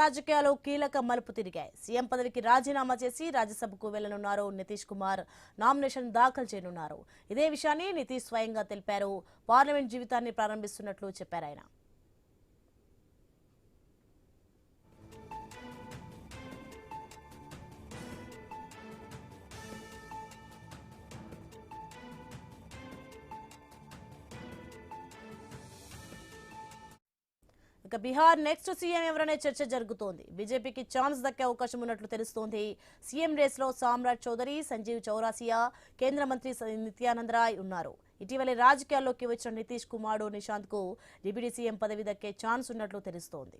రాజకీయాలు కీలక మలుపు తిరిగాయి. సీఎం పదవికి రాజీనామా చేసి రాజ్యసభకు వెళ్లనున్నారు నితీష్ కుమార్. నామినేషన్ దాఖలు చేయనున్నారు. ఇదే విషయాన్ని నితీష్ స్వయంగా తెలిపారు. పార్లమెంట్ జీవితాన్ని ప్రారంభిస్తున్నట్లు చెప్పారు ఆయన. ఇక బీహార్ నెక్స్ట్ సీఎం ఎవరనే చర్చ జరుగుతోంది. బీజేపీకి ఛాన్స్ దక్కే అవకాశం ఉన్నట్లు తెలుస్తోంది. సీఎం రేస్లో సామ్రాట్ చౌదరి, సంజీవ్ చౌరాసియా, కేంద్ర మంత్రి నిత్యానంద రాయ్ ఉన్నారు. ఇటీవలే రాజకీయాల్లోకి వచ్చిన నితీష్ కుమార్ నిశాంత్ కు డిప్యూటీ సీఎం పదవి దక్కే ఛాన్స్ ఉన్నట్లు తెలుస్తోంది.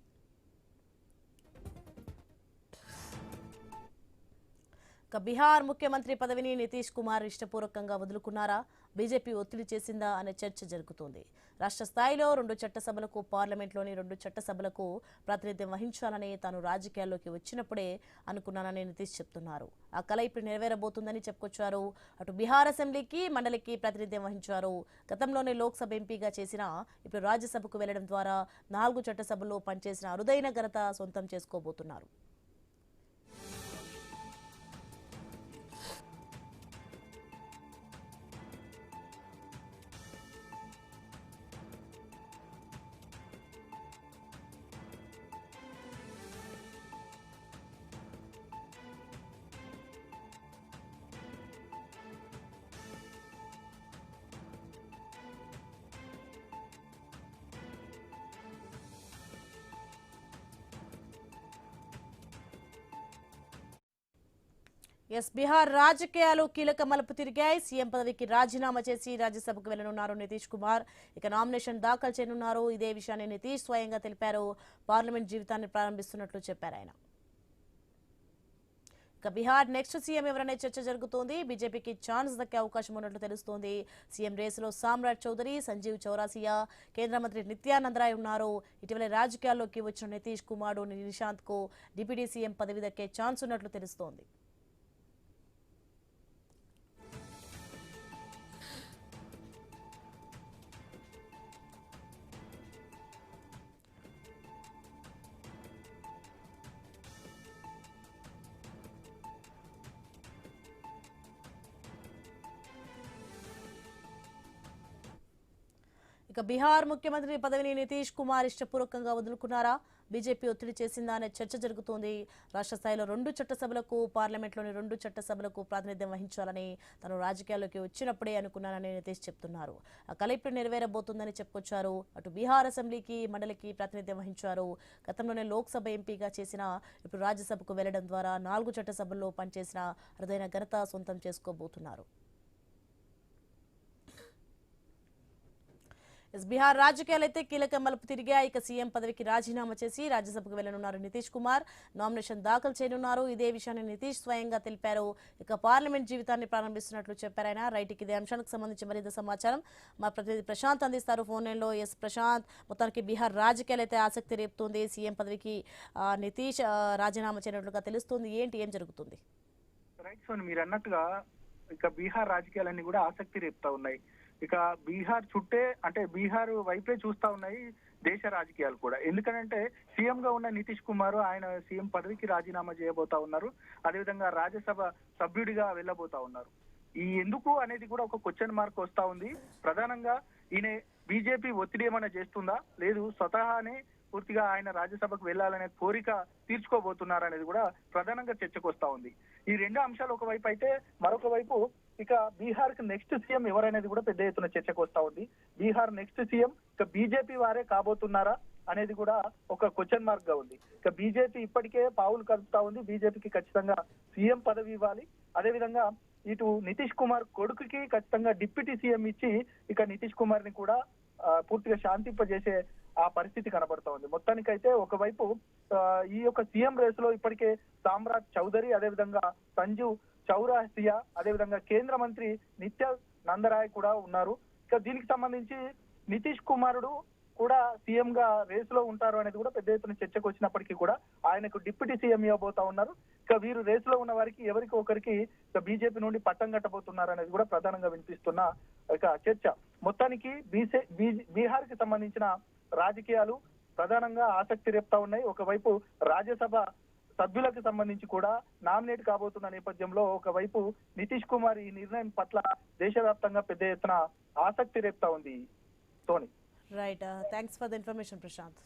ఇక బీహార్ ముఖ్యమంత్రి పదవిని నితీష్ కుమార్ ఇష్టపూర్వకంగా వదులుకున్నారా, బీజేపీ ఒత్తిడి చేసిందా అనే చర్చ జరుగుతోంది. రాష్ట్ర స్థాయిలో 2 చట్టసభలకు, పార్లమెంట్లోని 2 చట్టసభలకు ప్రాతినిధ్యం వహించాలని తాను రాజకీయాల్లోకి వచ్చినప్పుడే అనుకున్నానని నితీష్ చెప్తున్నారు. ఆ కల ఇప్పుడు నెరవేరబోతుందని చెప్పుకొచ్చారు. అటు బీహార్ అసెంబ్లీకి, మండలికి ప్రాతినిధ్యం వహించారు. గతంలోనే లోక్సభ ఎంపీగా చేసిన ఇప్పుడు రాజ్యసభకు వెళ్లడం ద్వారా 4 చట్టసభల్లో పనిచేసిన అరుదైన ఘనత సొంతం చేసుకోబోతున్నారు. బీహార్ రాజకీయాలు కీలక మలుపు తిరిగాయి. సీఎం పదవికి రాజీనామా చేసి రాజ్యసభకు వెళ్లనున్నారు నితీష్ కుమార్. ఇక నామినేషన్ దాఖలు చేయనున్నారు. ఇదే విషయాన్ని నితీష్ స్వయంగా తెలిపారు. పార్లమెంట్ జీవితాన్ని ప్రారంభిస్తున్నట్లు చెప్పారు ఆయన. ఇక బీహార్ నెక్స్ట్ సీఎం ఎవరనే చర్చ జరుగుతోంది. బీజేపీకి ఛాన్స్ దక్కే అవకాశం ఉన్నట్లు తెలుస్తోంది. సీఎం రేసులో సామ్రాట్ చౌదరి, సంజీవ్ చౌరాసియా, కేంద్ర మంత్రి నిత్యానంద రాయ్ ఉన్నారు. ఇటీవల రాజకీయాల్లోకి వచ్చిన నితీష్ కుమార్ నిశాంత్ కు డిప్యూటీ సీఎం పదవి దక్కే ఛాన్స్ ఉన్నట్లు తెలుస్తోంది. ఇక బీహార్ ముఖ్యమంత్రి పదవిని నితీష్ కుమార్ ఇష్టపూర్వకంగా వదులుకున్నారా, బీజేపీ ఒత్తిడి చేసిందా అనే చర్చ జరుగుతోంది. రాష్ట్ర స్థాయిలో 2 చట్టసభలకు, పార్లమెంట్లోని 2 చట్టసభలకు ప్రాతినిధ్యం వహించాలని తాను రాజకీయాల్లోకి వచ్చినప్పుడే అనుకున్నానని నితీష్ చెప్తున్నారు. ఆ కల ఇప్పుడు నెరవేరబోతుందని చెప్పుకొచ్చారు. అటు బీహార్ అసెంబ్లీకి, మండలికి ప్రాతినిధ్యం వహించారు. గతంలోనే లోక్సభ ఎంపీగా చేసిన ఇప్పుడు రాజ్యసభకు వెళ్లడం ద్వారా 4 చట్టసభల్లో పనిచేసిన అరుదైన ఘనత సొంతం చేసుకోబోతున్నారు. బీహార్ రాజకీయాలైతే కీలక మలుపు తిరిగాయి. ఇక సీఎం పదవికి రాజీనామా చేసి రాజ్యసభకు వెళ్లనున్నారు నితీష్ కుమార్. నామినేషన్ దాఖలు చేయనున్నారు. ఇదే విషయాన్ని నితీష్ స్వయంగా తెలిపారు. ఇక పార్లమెంట్ జీవితాన్ని ప్రారంభిస్తున్నట్లు చెప్పారు ఆయన. రైట్కి ఇదే అంశానికి సంబంధించి మరింత సమాచారం మా ప్రతినిధి ప్రశాంత్ అందిస్తారు ఫోన్ లైన్లో. ప్రశాంత్, మొత్తానికి బీహార్ రాజకీయాలైతే ఆసక్తి రేపుతుంది. సీఎం పదవికి నితీష్ రాజీనామా చేయనట్లుగా తెలుస్తుంది. ఏం జరుగుతుంది? రైట్ సోన్, మీరు అన్నట్టుగా ఇక బీహార్ రాజకీయాలన్నీ కూడా ఆసక్తి రేపుతా ఉన్నాయి. ఇక బీహార్ చుట్టే, అంటే బీహార్ వైపే చూస్తా ఉన్నాయి దేశ రాజకీయాలు కూడా. ఎందుకంటే సీఎం గా ఉన్న నితీష్ కుమార్ ఆయన సీఎం పదవికి రాజీనామా చేయబోతా ఉన్నారు. అదేవిధంగా రాజ్యసభ సభ్యుడిగా వెళ్ళబోతా ఉన్నారు. ఈ ఎందుకు అనేది కూడా ఒక క్వశ్చన్ మార్క్ వస్తా ఉంది. ప్రధానంగా ఈయన బీజేపీ ఒత్తిడి ఏమైనా చేస్తుందా, లేదు స్వతహానే పూర్తిగా ఆయన రాజ్యసభకు వెళ్లాలనే కోరిక తీర్చుకోబోతున్నారనేది కూడా ప్రధానంగా చర్చకు వస్తా ఉంది. ఈ 2 అంశాలు ఒకవైపు అయితే, మరొక వైపు ఇక బీహార్ కి నెక్స్ట్ సీఎం ఎవరనేది కూడా పెద్ద ఎత్తున చర్చకు వస్తా ఉంది. బీహార్ నెక్స్ట్ సీఎం ఇక బీజేపీ వారే కాబోతున్నారా అనేది కూడా ఒక క్వశ్చన్ మార్క్ గా ఉంది. ఇక బీజేపీ ఇప్పటికే పావులు కలుపుతా ఉంది. బీజేపీకి ఖచ్చితంగా సీఎం పదవి ఇవ్వాలి. అదేవిధంగా ఇటు నితీష్ కుమార్ కొడుకుకి ఖచ్చితంగా డిప్యూటీ సీఎం ఇచ్చి ఇక నితీష్ కుమార్ ని కూడా పూర్తిగా శాంతింపజేసే ఆ పరిస్థితి కనబడతా ఉంది. మొత్తానికైతే ఒకవైపు ఈ యొక్క సీఎం రేసులో ఇప్పటికే సామ్రాట్ చౌదరి, అదేవిధంగా సంజీవ్ చౌరాసియా, అదేవిధంగా కేంద్ర మంత్రి నిత్యానంద రాయ్ కూడా ఉన్నారు. ఇక దీనికి సంబంధించి నితీష్ కుమారుడు కూడా సీఎం గా రేసులో ఉంటారు అనేది కూడా పెద్ద ఎత్తున చర్చకు వచ్చినప్పటికీ కూడా ఆయనకు డిప్యూటీ సీఎం ఇవ్వబోతా ఉన్నారు. ఇక వీరు రేసులో ఉన్న వారికి ఎవరికి ఒకరికి బీజేపీ నుండి పట్టం కట్టబోతున్నారు అనేది కూడా ప్రధానంగా వినిపిస్తున్న ఒక చర్చ. మొత్తానికి బీహార్ కి సంబంధించిన రాజకీయాలు ప్రధానంగా ఆసక్తి రేపుతా ఉన్నాయి. ఒకవైపు రాజ్యసభ సభ్యులకు సంబంధించి కూడా నామినేట్ కాబోతున్న నేపథ్యంలో ఒకవైపు నితీష్ కుమార్ ఈ నిర్ణయం పట్ల దేశవ్యాప్తంగా పెద్ద ఎత్తున ఆసక్తి రేపుతా ఉంది. Soni. Right, thanks for the information Prashanth.